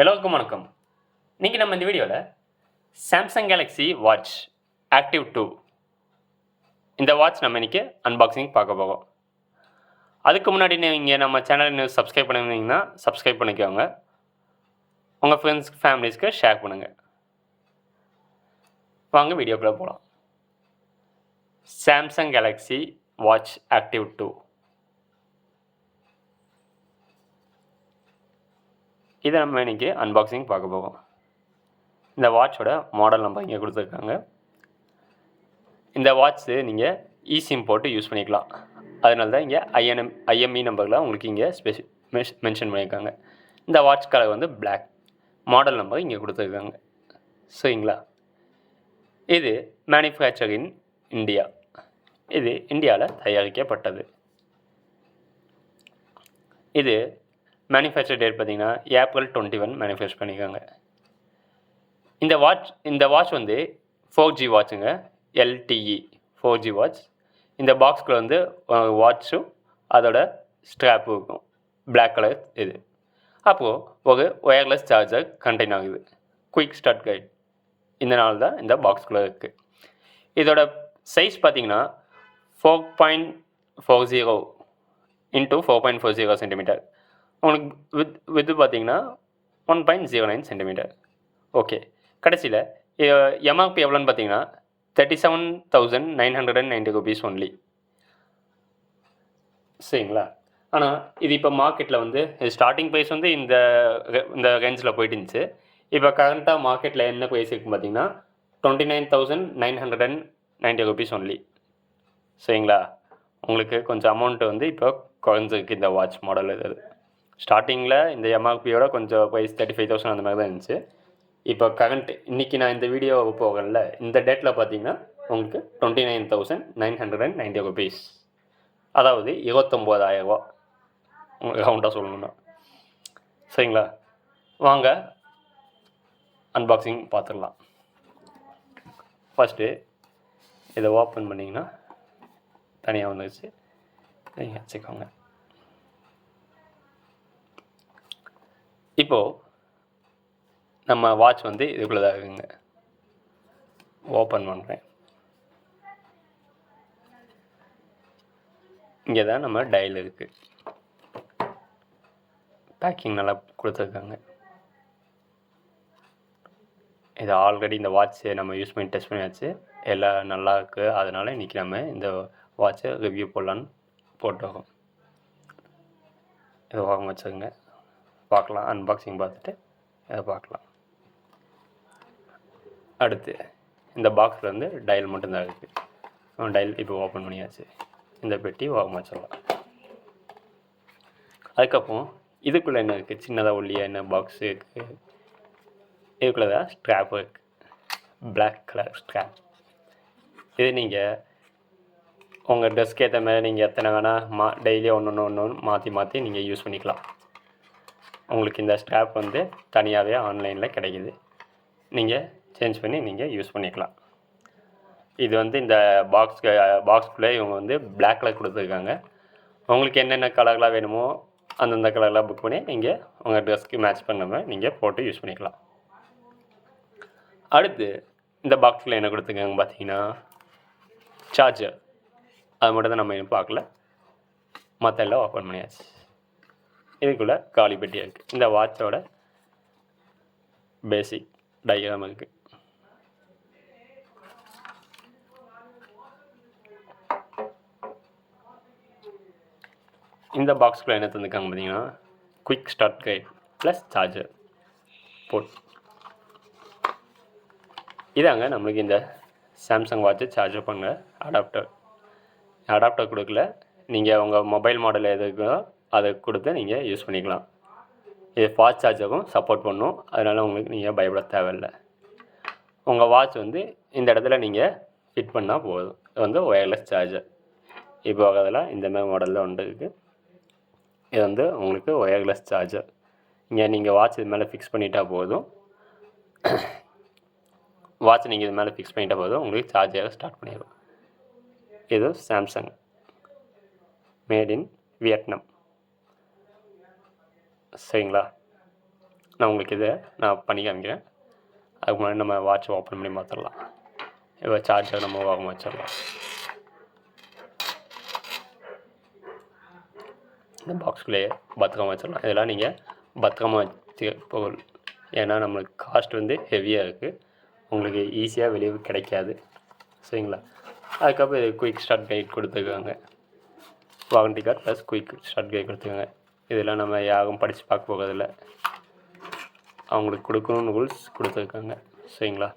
எல்லோருக்கும் வணக்கம். இன்னைக்கு நம்ம இந்த வீடியோவில் சாம்சங் கேலக்ஸி வாட்ச் ஆக்டிவ் 2 இந்த வாட்ச் நம்ம இன்னைக்கு அன்பாக்சிங் பார்க்க போகிறோம். அதுக்கு முன்னாடி நீங்கள் நம்ம சேனலை இன்னும் சப்ஸ்கிரைப் பண்ணியிருந்தீங்கன்னா சப்ஸ்கிரைப் பண்ணிக்கோங்க. உங்கள் ஃப்ரெண்ட்ஸ்க்கு ஃபேமிலிஸ்க்கு ஷேர் பண்ணுங்கள். வாங்க வீடியோக்குள்ளே போகலாம். சாம்சங் கேலக்ஸி வாட்ச் ஆக்டிவ் 2 இதை நம்ம இன்னைக்கு அன்பாக்சிங் பார்க்க போகிறோம். இந்த வாட்சோட மாடல் நம்பர் இங்கே கொடுத்துருக்காங்க. இந்த வாட்ச்சு நீங்கள் இசிம் போட்டு யூஸ் பண்ணிக்கலாம். அதனால தான் இங்கே ஐஎம்இ நம்பரில் உங்களுக்கு இங்கே மென்ஷன் பண்ணியிருக்காங்க. இந்த வாட்ச் கலர் வந்து பிளாக். மாடல் நம்பர் இங்கே கொடுத்துருக்காங்க. சரிங்களா? இது மேனுஃபேக்சர் இன் இந்தியா. இது இந்தியாவில் தயாரிக்கப்பட்டது. இது மேனுஃபேக்சர் டேட் பார்த்திங்கன்னா ஏப்ரல் 21 மேனுஃபேக்சர் பண்ணியிருக்காங்க. இந்த வாட்ச் வந்து 4G வாட்சுங்க. LTE 4G watch. இந்த பாக்ஸ்குள்ள வந்து வாட்சும் அதோட ஸ்ட்ராப்பும் இருக்கும். பிளாக் கலர் இது. அப்போது ஒரு ஒயர்லெஸ் சார்ஜர் கண்டெயின் ஆகுது. குயிக் ஸ்டார்ட் கைட் இதனால தான் இந்த பாக்ஸ்குள்ளே இருக்குது. இதோட சைஸ் பார்த்திங்கன்னா 4.40 இன்ட்டு 4.40 சென்டிமீட்டர். உங்களுக்கு வித்து பார்த்திங்கன்னா 1.09 சென்டிமீட்டர். ஓகே. கடைசியில் எம்ஆர்பி எவ்வளோன்னு பார்த்தீங்கன்னா 37,990 rupees ஒன்லி. சரிங்களா? ஆனால் இது இப்போ மார்க்கெட்டில் வந்து ஸ்டார்டிங் ப்ரைஸ் வந்து இந்த ரேஞ்சில் போயிட்டு இருந்துச்சு. இப்போ கரண்ட்டாக மார்க்கெட்டில் என்ன ப்ரைஸ் இருக்குன்னு பார்த்தீங்கன்னா 29,990 rupees ஒன்லி. சரிங்களா? உங்களுக்கு கொஞ்சம் அமௌண்ட்டு வந்து இப்போ குறைஞ்சிருக்கு இந்த வாட்ச் மாடல். இது ஸ்டார்டிங்கில் இந்த எம்ஆர்பியோட கொஞ்சம் ப்ரைஸ் 35,000 அந்த மாதிரி தான் இருந்துச்சு. இப்போ இன்றைக்கி நான் இந்த வீடியோ போகல, இந்த டேட்டில் பார்த்தீங்கன்னா உங்களுக்கு 29,990 rupees, அதாவது 29,000 ரூபா உங்களுக்கு ரவுண்டாக சொல்லணுன்னா. சரிங்களா? வாங்க அன்பாக்சிங் பார்த்துடலாம். ஃபஸ்ட்டு இதை ஓப்பன் பண்ணிங்கன்னா தனியாக வந்துடுச்சு. நீங்கள் வச்சுக்கோங்க. இப்போது நம்ம வாட்ச் வந்து இதுக்குள்ளே தான் இருக்குங்க. ஓப்பன் பண்ணுறேன். இங்கே தான் நம்ம டயல் இருக்குது. பேக்கிங் நல்லா கொடுத்துருக்காங்க. இது ஆல்ரெடி இந்த வாட்ச் நம்ம யூஸ் பண்ணி டெஸ்ட் பண்ணியாச்சு. எல்லாம் நல்லா இருக்குது. அதனால் இன்றைக்கி நம்ம இந்த வாட்சை ரிவ்யூ போடலான்னு போட்டோம். இதை வாங்க வச்சுக்கோங்க. பார்க்கலாம். அன்பாக்சிங் பார்த்துட்டு இதை பார்க்கலாம். அடுத்து இந்த பாக்ஸில் வந்து டயல் மட்டும்தான் இருக்குது. டயல் இப்போ ஓப்பன் பண்ணியாச்சு. இந்த பெட்டி ஓப்பன் வச்சிடலாம். அதுக்கப்புறம் இதுக்குள்ளே என்ன இருக்குது? சின்னதாக ஒல்லியாக என்ன பாக்ஸ் இருக்குது? இதுக்குள்ளே தான் ஸ்ட்ராப் இருக்குது. Black colour strap. இது நீங்கள் உங்கள் ட்ரெஸ்க்கு ஏற்ற மாதிரி நீங்கள் எத்தனை வேணால் டெய்லி ஒன்று மாற்றி நீங்கள் யூஸ் பண்ணிக்கலாம். உங்களுக்கு இந்த ஸ்ட்ராப் வந்து தனியாகவே ஆன்லைனில் கிடைக்குது. நீங்கள் சேஞ்ச் பண்ணி நீங்கள் யூஸ் பண்ணிக்கலாம். இது வந்து இந்த பாக்ஸ்குள்ளே இவங்க வந்து பிளாக் கலர் கொடுத்துருக்காங்க. உங்களுக்கு என்னென்ன கலர்லாம் வேணுமோ அந்தந்த கலர்லாம் புக் பண்ணி நீங்கள் உங்கள் ட்ரெஸ்க்கு மேட்ச் பண்ணாமல் நீங்கள் போட்டு யூஸ் பண்ணிக்கலாம். அடுத்து இந்த பாக்ஸில் என்ன கொடுத்துருக்காங்க பார்த்தீங்கன்னா சார்ஜர். அது மட்டும் தான் நம்ம இன்னும் பார்க்கல. மற்ற எல்லாம் ஓப்பன் பண்ணியாச்சு. இதுக்குள்ளே காலி பெட்டியாக இருக்குது. இந்த வாட்சோட பேசிக் டயக்ராம் இருக்குது. இந்த பாக்ஸ்குள்ளே என்ன தந்துருக்காங்க பார்த்தீங்கன்னா quick start guide plus charger port. இதாங்க நம்மளுக்கு இந்த சாம்சங் வாட்சை சார்ஜர் பண்ண அடாப்டர் கொடுக்கல. நீங்கள் உங்கள் மொபைல் மாடல் எது இருக்கோ அதை கொடுத்து நீங்கள் யூஸ் பண்ணிக்கலாம். இது ஃபாஸ்ட் சார்ஜருக்கும் சப்போர்ட் பண்ணும். அதனால் உங்களுக்கு நீங்கள் பயப்பட தேவையில்லை. உங்கள் வாட்ச் வந்து இந்த இடத்துல நீங்கள் ஃபிட் பண்ணால் போதும். இது வந்து ஒயர்லெஸ் சார்ஜர். இப்போ அதில் இந்த மாதிரி மாடலில் ஒன்று இருக்குது. இது வந்து உங்களுக்கு ஒயர்லெஸ் சார்ஜர். இங்கே நீங்கள் வாட்ச் இது மேலே ஃபிக்ஸ் பண்ணிட்டா போதும். வாட்ச் நீங்கள் இது மேலே ஃபிக்ஸ் பண்ணிட்டா போதும், உங்களுக்கு சார்ஜர் ஸ்டார்ட் பண்ணிடும். இது சாம்சங் மேட் இன் வியட்நாம். சரிங்களா? நான் உங்களுக்கு இதை பண்ணி காமிக்கிறேன். அதுக்கு முன்னாடி நம்ம வாட்ச் ஓப்பன் பண்ணி பார்த்துடலாம். இப்போ சார்ஜர் நம்ம ஓரம் வச்சிடலாம். இந்த பாக்ஸ்குள்ளேயே பத்திரமா வச்சிடலாம். இதெல்லாம் நீங்கள் பத்திரமா வச்சு பொருள், ஏன்னா நம்மளுக்கு காஸ்ட் வந்து ஹெவியாக இருக்குது, உங்களுக்கு ஈஸியாக வெளியே கிடைக்காது. சரிங்களா? அதுக்கப்புறம் இது குயிக் ஸ்டார்ட் கைட் கொடுத்துருக்காங்க. Warranty card plus quick start guide கொடுத்துருக்காங்க. இதெல்லாம் நம்ம யாரும் படித்து பார்க்க போகிறதில்ல, அவங்களுக்கு கொடுக்கணும்னு ரூல்ஸ் கொடுத்துருக்காங்க. சரிங்களா?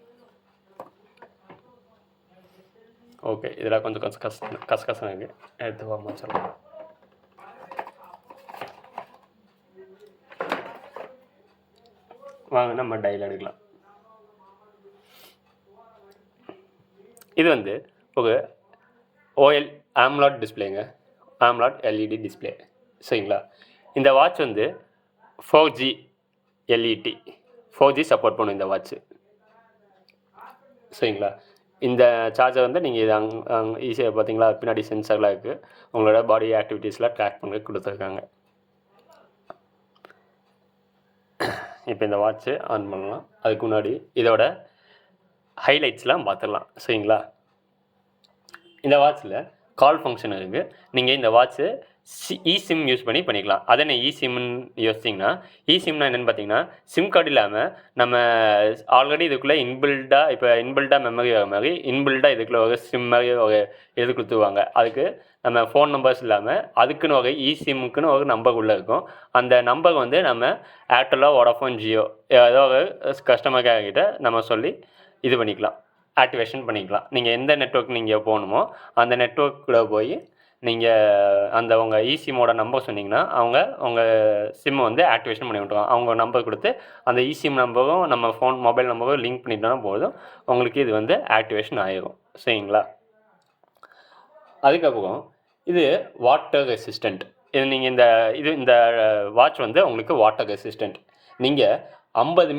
ஓகே, இதெல்லாம் கொஞ்சம் கஷ்டம் இருக்குது. எடுத்து வாங்க சொல்லலாம். வாங்க நம்ம டைல் எடுக்கலாம். இது வந்து ஒரு ஓஎல் ஆம்லாட் டிஸ்பிளேங்க, ஆம்லாட் எல்இடி டிஸ்பிளே. சரிங்களா? இந்த வாட்ச் வந்து 4G எல்இடி 4G சப்போர்ட் பண்ணும் இந்த வாட்ச்சு. சரிங்களா? இந்த சார்ஜர் வந்து நீங்கள் இது ஈஸியாக பார்த்தீங்களா, பின்னாடி சென்சார்லாம் இருக்குது, உங்களோட பாடி ஆக்டிவிட்டீஸ்லாம் ட்ராக் பண்ணி கொடுத்துருக்காங்க. இப்போ இந்த வாட்ச்சு ஆன் பண்ணலாம். அதுக்கு முன்னாடி இதோட ஹைலைட்ஸ்லாம் பார்த்துடலாம். சரிங்களா? இந்த வாட்சில் கால் ஃபங்க்ஷன் இருக்குது. நீங்கள் இந்த வாட்ச்சு இசிம் யூஸ் பண்ணிக்கலாம். அதை என்ன இசிம்னு யோசிச்சிங்கன்னா, இசிம்னா என்னென்னு பார்த்தீங்கன்னா, சிம் கார்டு இல்லாமல் நம்ம ஆல்ரெடி இதுக்குள்ளே இன்பில்டாக மெமரி வர மாதிரி இன்பில்டாக இதுக்குள்ளே ஒரு சிம் மாதிரி ஒரு இது கொடுத்துருவாங்க. அதுக்கு நம்ம ஃபோன் நம்பர்ஸ் இல்லாமல் அதுக்குன்னு ஒரு இசிம்முக்குன்னு ஒரு நம்பர் உள்ளே இருக்கும். அந்த நம்பர் வந்து நம்ம ஏர்டெல்லோ வோடாஃபோன் ஜியோ ஏதோ ஒரு கஸ்டமர் கேர் கிட்ட நம்ம சொல்லி இது பண்ணிக்கலாம், ஆக்டிவேஷன் பண்ணிக்கலாம். நீங்கள் எந்த நெட்வொர்க் நீங்கள் போகணுமோ அந்த நெட்வொர்க்கில் போய் நீங்கள் அந்த உங்கள் இசிமோட நம்பர் சொன்னீங்கன்னா அவங்க உங்கள் சிம்மை வந்து ஆக்டிவேஷன் பண்ணி விட்டுருவாங்க. அவங்க நம்பர் கொடுத்து அந்த இசிம் நம்பரும் நம்ம மொபைல் நம்பரும் லிங்க் பண்ணிட்டோன்னா போதும், உங்களுக்கு இது வந்து ஆக்டிவேஷன் ஆகிடும். சரிங்களா? அதுக்கப்புறம் இது வாட்டர் ரெசிஸ்டண்ட். இது நீங்கள் இந்த வாட்ச் வந்து உங்களுக்கு வாட்டர் ரெசிஸ்டண்ட். நீங்கள் 50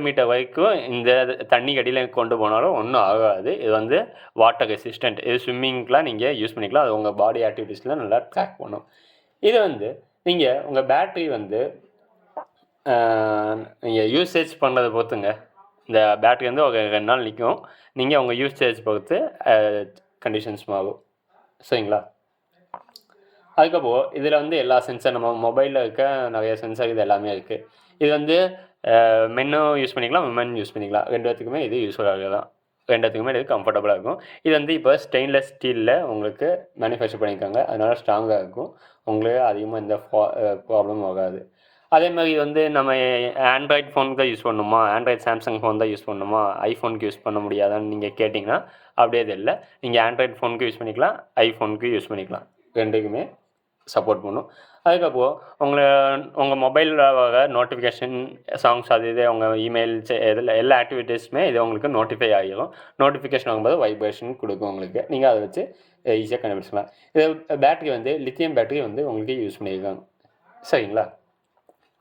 மீட்டர் வரைக்கும் இந்த தண்ணி கடியில் கொண்டு போனாலும் ஒன்றும் ஆகாது. இது வந்து வாட்டர் ரெசிஸ்டண்ட். இது ஸ்விம்மிங்க்கெலாம் நீங்கள் யூஸ் பண்ணிக்கலாம். அது உங்கள் பாடி ஆக்டிவிட்டீஸ்லாம் நல்லா ட்ராக் பண்ணும். இது வந்து நீங்கள் உங்கள் பேட்ரி வந்து நீங்கள் யூசேஜ் பண்ணுறதை பொறுத்துங்க. இந்த பேட்ரி வந்து ஒரு 2 நாள் நிற்கும். நீங்கள் உங்கள் யூசேஜ் பொறுத்து கண்டிஷன்ஸ் மாறும். சரிங்களா? அதுக்கப்புறம் இதில் வந்து எல்லா சென்சார் நம்ம மொபைலில் இருக்க நிறைய சென்சார் இது எல்லாமே இருக்குது. இது வந்து மென்னும் யூஸ் பண்ணிக்கலாம், விமன் யூஸ் பண்ணிக்கலாம். 2 பேத்துக்குமே இது யூஸ்ஃபுல்லாக தான். 2 பேத்துக்குமே இது கம்ஃபர்டபுளாக இருக்கும். இது வந்து இப்போ ஸ்டெயின்லெஸ் ஸ்டீலில் உங்களுக்கு மேனுஃபேக்சர் பண்ணியிருக்காங்க. அதனால ஸ்ட்ராங்காக இருக்கும். உங்களுக்கு அதிகமாக எந்த ப்ராப்ளமும் ஆகாது. அதே மாதிரி வந்து நம்ம ஆண்ட்ராய்ட் ஃபோனுக்கு தான் யூஸ் பண்ணணுமா, ஆண்ட்ராய்ட் சாம்சங் ஃபோன் தான் யூஸ் பண்ணணுமா, ஐஃபோனுக்கு யூஸ் பண்ண முடியாதான்னு நீங்கள் கேட்டிங்கன்னா அப்படியே இது இல்லை. நீங்கள் ஆண்ட்ராய்ட் ஃபோனுக்கு யூஸ் பண்ணிக்கலாம், ஐஃபோனுக்கு யூஸ் பண்ணிக்கலாம். 2க்குமே சப்போர்ட் பண்ணும். அதுக்கப்புறம் உங்கள் மொபைலில் வர நோட்டிஃபிகேஷன், சாங்ஸ், அது இது உங்கள் இமெயில்ஸ் இதில் எல்லா ஆக்டிவிட்டீஸுமே இது உங்களுக்கு நோட்டிஃபை ஆகிடும். நோட்டிஃபிகேஷன் ஆகும்போது வைப்ரேஷன் கொடுக்கும் உங்களுக்கு. நீங்கள் அதை வச்சு ஈஸியாக கண்டுபிடிச்சிக்கலாம். இது பேட்ரி வந்து லித்தியம் பேட்ரி வந்து உங்களுக்கு யூஸ் பண்ணியிருக்காங்க. சரிங்களா?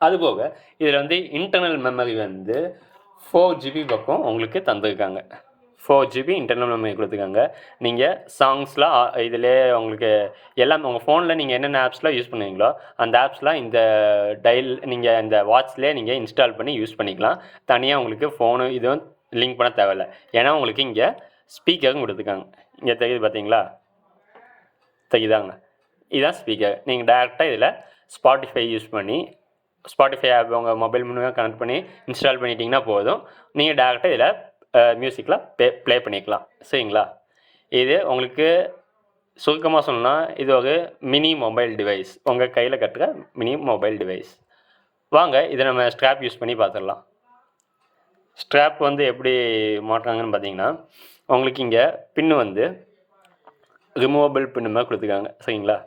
அதுபோக இதில் வந்து இன்டர்னல் மெமரி வந்து 4GB பக்கம் உங்களுக்கு தந்திருக்காங்க. 4GB இன்டர்னல் மெமரி கொடுத்துருக்காங்க. நீங்கள் சாங்ஸ்லாம் இதிலே உங்களுக்கு எல்லாம் உங்கள் ஃபோனில் நீங்கள் என்னென்ன ஆப்ஸ்லாம் யூஸ் பண்ணுவீங்களோ அந்த ஆப்ஸ்லாம் இந்த நீங்கள் இந்த வாட்ச்லேயே நீங்கள் இன்ஸ்டால் பண்ணி யூஸ் பண்ணிக்கலாம். தனியாக உங்களுக்கு ஃபோனு இதுவும் லிங்க் பண்ண தேவையில்லை. ஏன்னா உங்களுக்கு இங்கே ஸ்பீக்கரும் கொடுத்துருக்காங்க. இங்கே தெரியுது பார்த்தீங்களா? தெரியுதாங்க? இதுதான் ஸ்பீக்கர். நீங்கள் டேரெக்டாக இதில் ஸ்பாட்டிஃபை ஆப் உங்கள் மொபைல் மூலமாக கனெக்ட் பண்ணி இன்ஸ்டால் பண்ணிட்டீங்கன்னா போதும். நீங்கள் டேரெக்டாக இதில் மியூசிக்லாம் ப்ளே பண்ணிக்கலாம். சரிங்களா? இது உங்களுக்கு சுருக்கமாக சொல்லணும்னா இது ஒரு மினி மொபைல் டிவைஸ், உங்கள் கையில் கட்டுற மினி மொபைல் டிவைஸ். வாங்க இதை நம்ம ஸ்ட்ராப் யூஸ் பண்ணி பார்த்துடலாம். ஸ்ட்ராப் வந்து எப்படி மாட்டுறாங்கன்னு பார்த்தீங்கன்னா, உங்களுக்கு இங்கே பின்னு வந்து ரிமூவபிள் பின்னு மாதிரி கொடுத்துருக்காங்க. சரிங்களா?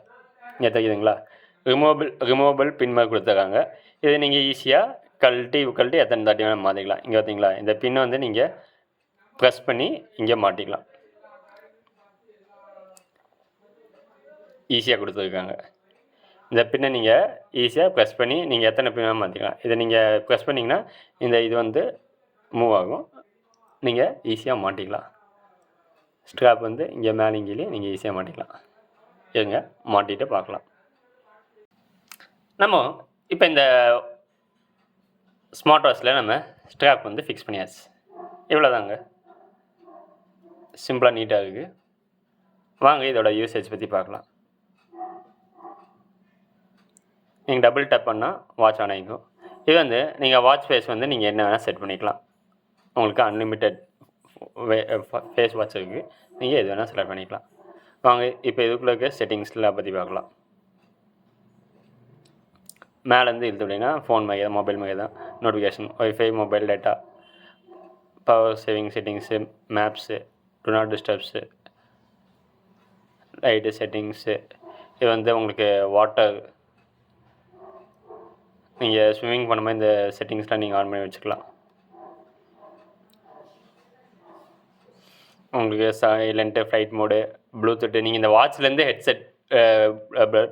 இங்கே தெரியுதுங்களா? ரிமூவபிள் பின் மாதிரி கொடுத்துருக்காங்க. இதை நீங்கள் ஈஸியாக கழட்டி எத்தனை தாட்டி வேணால் மாற்றிக்கலாம். இங்கே பார்த்தீங்களா? இந்த பின்னை வந்து நீங்கள் ப்ரெஸ் பண்ணி இங்கே மாட்டிக்கலாம். ஈஸியாக கொடுத்துருக்காங்க. இந்த பின்னை நீங்கள் ஈஸியாக ப்ரெஸ் பண்ணி நீங்கள் எத்தனை பின் வேணால் மாற்றிக்கலாம். இதை நீங்கள் ப்ரெஸ் பண்ணிங்கன்னா இது வந்து மூவ் ஆகும். நீங்கள் ஈஸியாக மாட்டிக்கலாம். ஸ்ட்ராப் வந்து இங்கே மேலே இங்கேயே நீங்கள் ஈஸியாக மாட்டிக்கலாம். இருங்க மாட்டிட்டு பார்க்கலாம். நம்ம இப்போ இந்த ஸ்மார்ட் வாட்ச்சில் நம்ம ஸ்ட்ராப் வந்து ஃபிக்ஸ் பண்ணியாச்சு. இவ்வளோதாங்க, சிம்பிளாக நீட்டாக இருக்குது. வாங்க இதோட யூசேஜ் பற்றி பார்க்கலாம். நீங்கள் டபுள் டேப் பண்ணால் வாட்ச் ஆன் ஆகிக்கும். இது வந்து நீங்கள் வாட்ச் ஃபேஸ் வந்து நீங்கள் என்ன வேணால் செட் பண்ணிக்கலாம். உங்களுக்கு அன்லிமிட்டெட் ஃபேஸ் வாட்ச் இருக்குது, நீங்கள் எது வேணால் செலக்ட் பண்ணிக்கலாம். வாங்க இப்போ இதுக்குள்ளே இருக்க செட்டிங்ஸ்லாம் பற்றி பார்க்கலாம். மேலேருந்து இழுத்து அப்படின்னா ஃபோன் மாதிரி தான், மொபைல் மாதிரி தான். Notification, wifi, mobile data, power saving settings, maps, do not disturbs, light settings. இது வந்து உங்களுக்கு வாட்டர், நீங்கள் ஸ்விம்மிங் பண்ணும்போது இந்த செட்டிங்ஸ்லாம் நீங்கள் ஆன் பண்ணி வச்சுக்கலாம். உங்களுக்கு சைலண்ட்டு, ஃப்ளைட் மோடு, ப்ளூடூத்து, நீங்கள் இந்த வாட்ச்லேருந்து ஹெட்செட்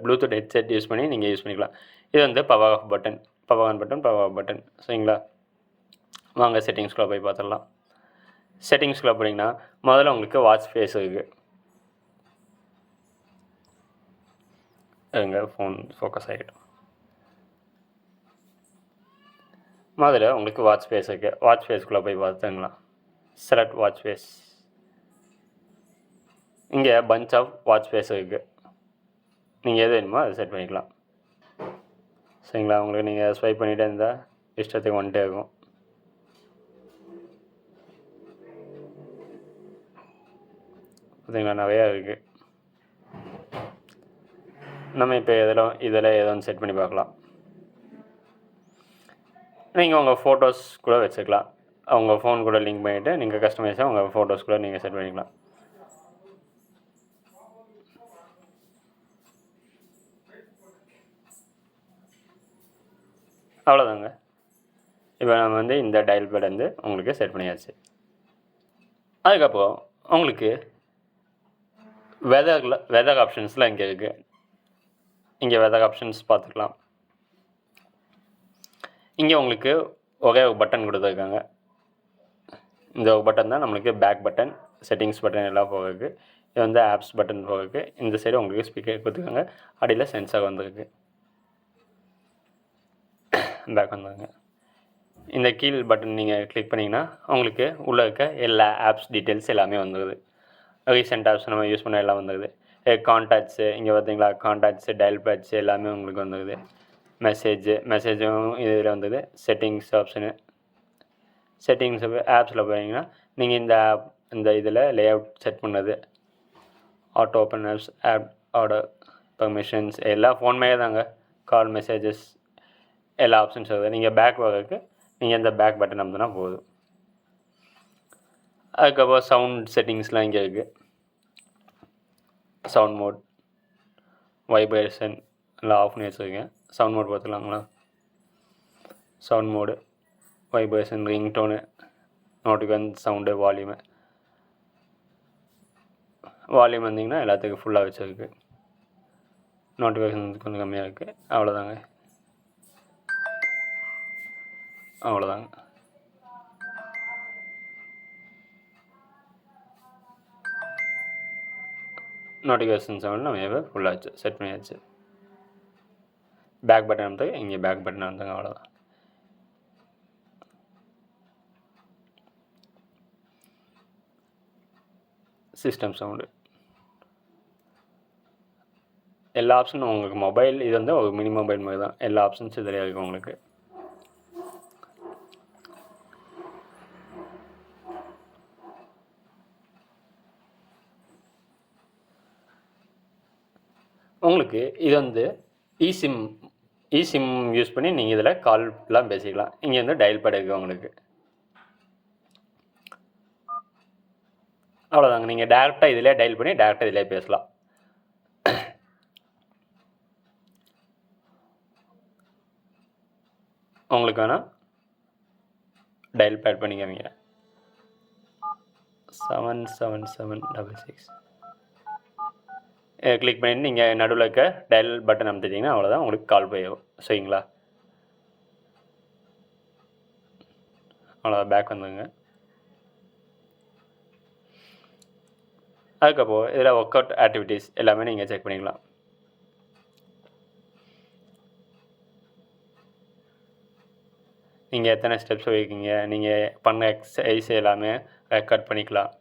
ப்ளூடூத் ஹெட்செட் யூஸ் பண்ணி நீங்கள் யூஸ் பண்ணிக்கலாம். இது வந்து power off button, power on button, power off button. சரிங்களா? வாங்க செட்டிங்ஸ்குள்ளே போய் பார்த்துடலாம். செட்டிங்ஸ்குள்ளே போனீங்கன்னா முதல்ல உங்களுக்கு வாட்ச் ஃபேஸ் இருக்குது. எங்க ஃபோன் ஃபோக்கஸ் ஆகிடும். முதல்ல உங்களுக்கு வாட்ச் ஃபேஸ் இருக்குது. வாட்ச் ஃபேஸ்க்குள்ளே போய் பார்த்துங்களா. Select watch face. இங்கே பஞ்ச் ஆஃப் வாட்ச் ஃபேஸ் இருக்குது. நீங்கள் எது வேணுமோ அதை செட் பண்ணிக்கலாம். சரிங்களா? உங்களுக்கு நீங்கள் ஸ்வைப் பண்ணிகிட்டே இருந்தால் இஷ்டத்துக்கு வந்துட்டே இருக்கும். பார்த்தீங்களா, நிறையா இருக்குது. நம்ம இப்போ இதில் ஏதோ ஒன்று செட் பண்ணி பார்க்கலாம். நீங்கள் உங்கள் ஃபோட்டோஸ் கூட வச்சுக்கலாம். உங்கள் ஃபோன் கூட லிங்க் பண்ணிவிட்டு நீங்கள் கஸ்டமைஸாக உங்கள் ஃபோட்டோஸ் கூட நீங்கள் செட் பண்ணிக்கலாம். அவ்வளோதாங்க. இப்போ நம்ம வந்து இந்த டயல் பேட் வந்து உங்களுக்கு செட் பண்ணியாச்சு. அதுக்கப்புறம் உங்களுக்கு வெதர் ஆப்ஷன்ஸ்லாம் இங்கே இருக்குது. இங்கே வெதர் ஆப்ஷன்ஸ் பார்த்துக்கலாம். இங்கே உங்களுக்கு ஒரே ஒரு பட்டன் கொடுத்துருக்காங்க. இந்த ஒரு பட்டன் தான் நம்மளுக்கு பேக் பட்டன், செட்டிங்ஸ் பட்டன் எல்லாம் போகிறதுக்கு. இது வந்து ஆப்ஸ் பட்டன் போகிறதுக்கு. இந்த சைடு உங்களுக்கு ஸ்பீக்கர் கொடுத்துருக்காங்க. அடியில் சென்சார் வந்துருக்கு. பேக் வந்துருங்க. இந்த கீழ் பட்டன் நீங்கள் கிளிக் பண்ணிங்கன்னா உங்களுக்கு உள்ளே இருக்க எல்லா ஆப்ஸ் டீட்டெயில்ஸ் எல்லாமே வந்துடுது. ரீசெண்ட் ஆப்ஸ் நம்ம யூஸ் பண்ண எல்லாம் வந்துடுது. கான்டாக்ட்ஸு இங்கே பார்த்தீங்களா, கான்டாக்ட்ஸு, டயல் பேட்ஸு எல்லாமே உங்களுக்கு வந்துடுது. மெசேஜும் இதில் வந்தது. செட்டிங்ஸ் ஆப்ஷனு, செட்டிங்ஸ் ஆப்ஸில் போனீங்கன்னா நீங்கள் இந்த இதில் லே அவுட் செட் பண்ணது, auto open apps, app order, permissions எல்லாம் ஃபோன் மேலே தாங்க. கால், மெசேஜஸ் எல்லா ஆப்ஷன்ஸ் வருது. நீங்கள் பேக் வர்றதுக்கு நீங்கள் இந்த பேக் பட்டன் அமுத்தினா போதும். அதுக்கப்புறம் சவுண்ட் செட்டிங்ஸ்லாம் இங்கே இருக்குது. சவுண்ட் மோட், வைப்ரேஷன் எல்லாம் ஆஃப் பண்ணி வச்சுருக்கேன். சவுண்ட் மோட் பார்த்துக்கலாங்களா. Sound mode, vibration, ringtone, notification sound, volume வந்தீங்கன்னா எல்லாத்துக்கும் ஃபுல்லாக வச்சுருக்கு. நோட்டிஃபிகேஷன் கொஞ்சம் கம்மியாக இருக்குது. அவ்வளோதாங்க. நோட்டிஃபிகேஷன் சவுண்ட் நம்ம ஃபுல்லாக செட் பண்ணியாச்சு. பேக் பட்டன் அமுத்துங்க, இங்கே பேக் பட்டன் அமுத்துங்க. அவ்வளோதான். சிஸ்டம் சவுண்டு, எல்லா ஆப்ஷனும் உங்களுக்கு மொபைல், இது வந்து ஒரு மினி மொபைல் மாதிரி தான். எல்லா ஆப்ஷன்ஸ் இதில் இருக்குது உங்களுக்கு. உங்களுக்கு இது வந்து இசிம் யூஸ் பண்ணி நீங்கள் இதில் கால்லாம் பேசிக்கலாம். இங்கே வந்து டயல் பேட் இருக்குது உங்களுக்கு. அவ்வளோதாங்க. நீங்கள் டேரெக்டாக இதிலே டயல் பண்ணி டேரெக்டாக இதிலே பேசலாம். உங்களுக்கு வேணால் டயல் பேட் பண்ணிக்காமீங்க. 77766 கிளிக் பண்ணிட்டு நீங்கள் நடுவில் இருக்க டயல் பட்டன் அமுத்திட்டிங்கன்னா அவ்வளோதான், உங்களுக்கு கால் போயிடும். சரிங்களா? அவ்வளோதான். பேக் வந்துங்க. அதுக்கப்புறம் இதில் ஒர்க் அவுட் ஆக்டிவிட்டீஸ் எல்லாமே நீங்கள் செக் பண்ணிக்கலாம். நீங்கள் எத்தனை ஸ்டெப்ஸ் வைக்கீங்க, நீங்கள் பண்ண எக்ஸசைஸ் எல்லாமே ரெக்கார்ட் பண்ணிக்கலாம்.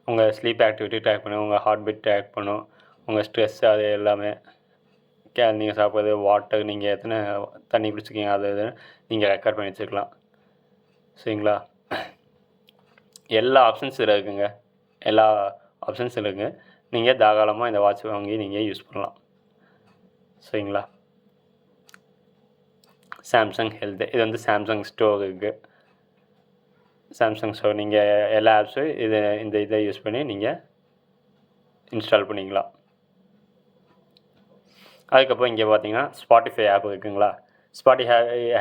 உங்கள் ஸ்லீப் ஆக்டிவிட்டி ட்ராக் பண்ணும், உங்கள் ஹார்ட் பீட் ட்ராக் பண்ணும், உங்கள் ஸ்ட்ரெஸ் அது எல்லாமே நீங்கள் சாப்பிட்றது வாட்டர், நீங்கள் எத்தனை தண்ணி குடிச்சிருக்கீங்க அது இது நீங்கள் ரெக்கார்ட் பண்ணி வச்சுக்கலாம். சரிங்களா? எல்லா ஆப்ஷன்ஸ் இதில் இருக்குங்க. எல்லா ஆப்ஷன்ஸ் இருக்குங்க. நீங்கள் தாராளமாக இந்த வாட்ச் வாங்கி நீங்கள் யூஸ் பண்ணலாம். சரிங்களா? சாம்சங் ஹெல்த், இது வந்து சாம்சங் ஸ்டோர் இருக்குது. சாம்சங் ஸ்டோர் நீங்கள் எல்லா ஆப்ஸும் இந்த இதை யூஸ் பண்ணி நீங்கள் இன்ஸ்டால் பண்ணிக்கலாம். அதுக்கப்புறம் இங்கே பார்த்தீங்கன்னா ஸ்பாட்டிஃபை ஆப் இருக்குங்களா? ஸ்பாட்டிஃபை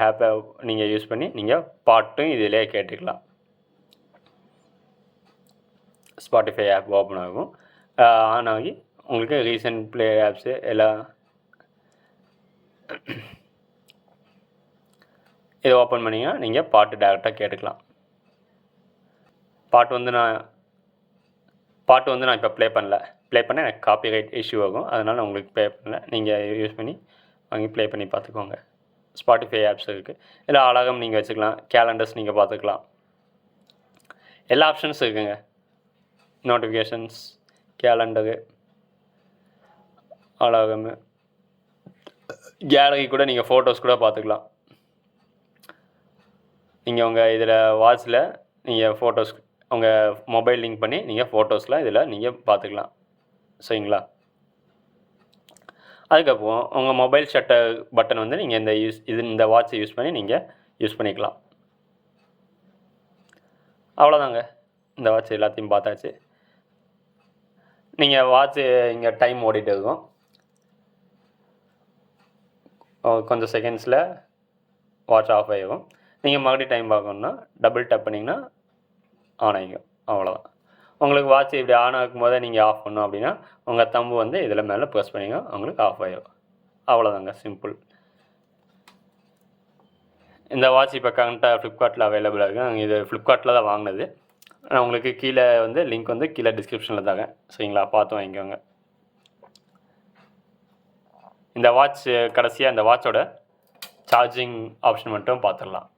ஆப்பை நீங்கள் யூஸ் பண்ணி நீங்கள் பாட்டும் இதிலே கேட்டுக்கலாம். ஸ்பாட்டிஃபை ஆப் ஓப்பன் ஆகும், ஆன் ஆகி உங்களுக்கு ரீசன்ட் ப்ளே ஆப்ஸு எல்லாம் இதை ஓப்பன் பண்ணிங்கன்னா நீங்கள் பாட்டு டேரெக்டாக கேட்டுக்கலாம். பாட்டு வந்து நான் இப்போ ப்ளே பண்ணால் எனக்கு காப்பிரைட் இஷ்யூ ஆகும். அதனால் நான் உங்களுக்கு ப்ளே பண்ணல. நீங்கள் யூஸ் பண்ணி வாங்கி ப்ளே பண்ணி பார்த்துக்கோங்க. ஸ்பாட்டிஃபை ஆப்ஸ் இருக்குது. இதில் அலாரம் நீங்கள் வச்சுக்கலாம், கேலண்டர்ஸ் நீங்கள் பார்த்துக்கலாம். எல்லா ஆப்ஷன்ஸ் இருக்குங்க. நோட்டிஃபிகேஷன்ஸ், கேலண்டரு, அலாரமு, கேலரி கூட நீங்கள் ஃபோட்டோஸ் கூட பார்த்துக்கலாம். நீங்கள் உங்கள் இதில் வாட்சில் நீங்கள் ஃபோட்டோஸ் உங்கள் மொபைல் லிங்க் பண்ணி நீங்கள் ஃபோட்டோஸ்லாம் இதில் நீங்கள் பார்த்துக்கலாம். சரிங்களா? அதுக்கப்புறம் உங்கள் மொபைல் ஷட்டர் பட்டன் வந்து நீங்கள் இந்த வாட்சை யூஸ் பண்ணி நீங்கள் யூஸ் பண்ணிக்கலாம். அவ்வளோதாங்க. இந்த வாட்ச் எல்லாத்தையும் பார்த்தாச்சு. நீங்கள் வாட்ச்சு இங்கே டைம் ஓடிட்டு இருக்கும். கொஞ்சம் செகண்ட்ஸில் வாட்ச் ஆஃப் ஆகிடும். நீங்கள் மறுபடியும் டைம் பார்க்கணுன்னா டபுள் டேப் பண்ணிங்கன்னா ஆன் ஆகிக்கும். அவ்வளோதான். உங்களுக்கு வாட்ச் இப்படி ஆன் ஆகும் போதே நீங்கள் ஆஃப் பண்ணணும் அப்படின்னா உங்கள் தம்பு வந்து இதில் மேலே ப்ரெஸ் பண்ணிங்க, உங்களுக்கு ஆஃப் ஆகிடும். அவ்வளோதாங்க, சிம்பிள். இந்த வாட்ச் இப்போ கரண்ட்டாக ஃப்ளிப்கார்ட்டில் அவைலபிளாக இருக்குது. இது ஃப்ளிப்கார்ட்டில் தான் வாங்கினது. நான் உங்களுக்கு கீழே வந்து லிங்க் வந்து கீழே டிஸ்கிரிப்ஷனில் தரேன். சரிங்களா? பார்த்து வாங்கிக்கோங்க. இந்த வாட்ச் கடைசியாக இந்த வாட்சோட சார்ஜிங் ஆப்ஷன் மட்டும் பார்த்துடலாம்.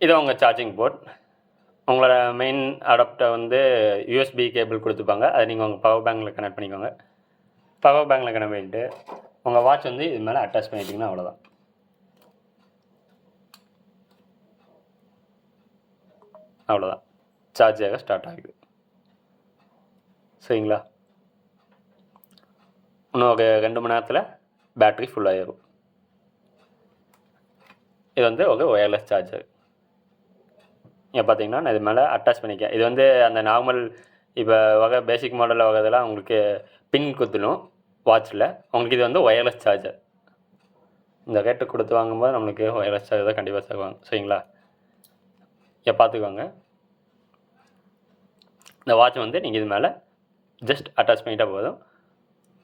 இது உங்கள் சார்ஜிங் போர்ட். உங்களோட மெயின் அடாப்டர் வந்து யூஎஸ்பி கேபிள் கொடுத்துப்பாங்க. அதை நீங்கள் உங்கள் பவர் பேங்கில் கனெக்ட் பண்ணிக்கோங்க. பவர் பேங்கில் கனெக்ட் பண்ணிவிட்டு உங்கள் வாட்ச் வந்து இது மேலே அட்டாச் பண்ணிட்டீங்கன்னா அவ்வளோதான். அவ்வளோதான், சார்ஜ் ஆக ஸ்டார்ட் ஆகுது. சரிங்களா? இன்னும் ஒரு 2 மணி நேரத்தில் பேட்ரி ஃபுல்லாகிடும். இது வந்து ஒரு ஒயர்லெஸ் சார்ஜர். இங்கே பார்த்தீங்கன்னா நான் இது மேலே அட்டாச் பண்ணிக்கேன். இது வந்து அந்த நார்மல் இப்போ பேசிக் மாடலில் வகைதெல்லாம் உங்களுக்கு பின் குத்தணும் வாட்சில். உங்களுக்கு இது வந்து ஒயர்லெஸ் சார்ஜர். இந்த ரேட்டு கொடுத்து வாங்கும்போது நம்மளுக்கு ஒயர்லெஸ் சார்ஜர் தான் கண்டிப்பாக தருவாங்க. சரிங்களா? இங்கே பார்த்துக்கோங்க. இந்த வாட்ச் வந்து நீங்கள் இது மேலே ஜஸ்ட் அட்டாச் பண்ணிட்டால் போதும்,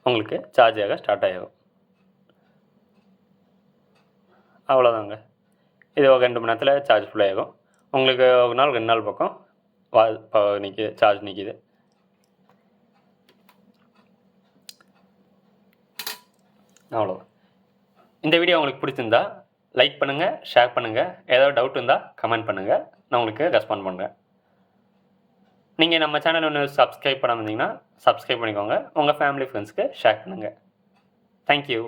உங்களுக்கு சார்ஜ் ஆக ஸ்டார்ட் ஆகிடும். அவ்வளோதாங்க. இது ஒரு 2 மணி நேரத்தில் சார்ஜ் ஃபுல்லாகிடும். உங்களுக்கு ஒரு நாள் 2 நாள் பக்கம் சார்ஜ் நிற்கிது. அவ்வளோதான். இந்த வீடியோ உங்களுக்கு பிடிச்சிருந்தா லைக் பண்ணுங்கள், ஷேர் பண்ணுங்கள். ஏதாவது டவுட் இருந்தால் கமெண்ட் பண்ணுங்கள், நான் உங்களுக்கு ரெஸ்பாண்ட் பண்ணுறேன். நீங்கள் நம்ம சேனல் ஒன்று சப்ஸ்கிரைப் பண்ணாமல் இருந்தீங்கன்னா சப்ஸ்கிரைப் பண்ணிக்கோங்க. உங்கள் ஃபேமிலி ஃப்ரெண்ட்ஸ்க்கு ஷேர் பண்ணுங்கள். தேங்க்யூ.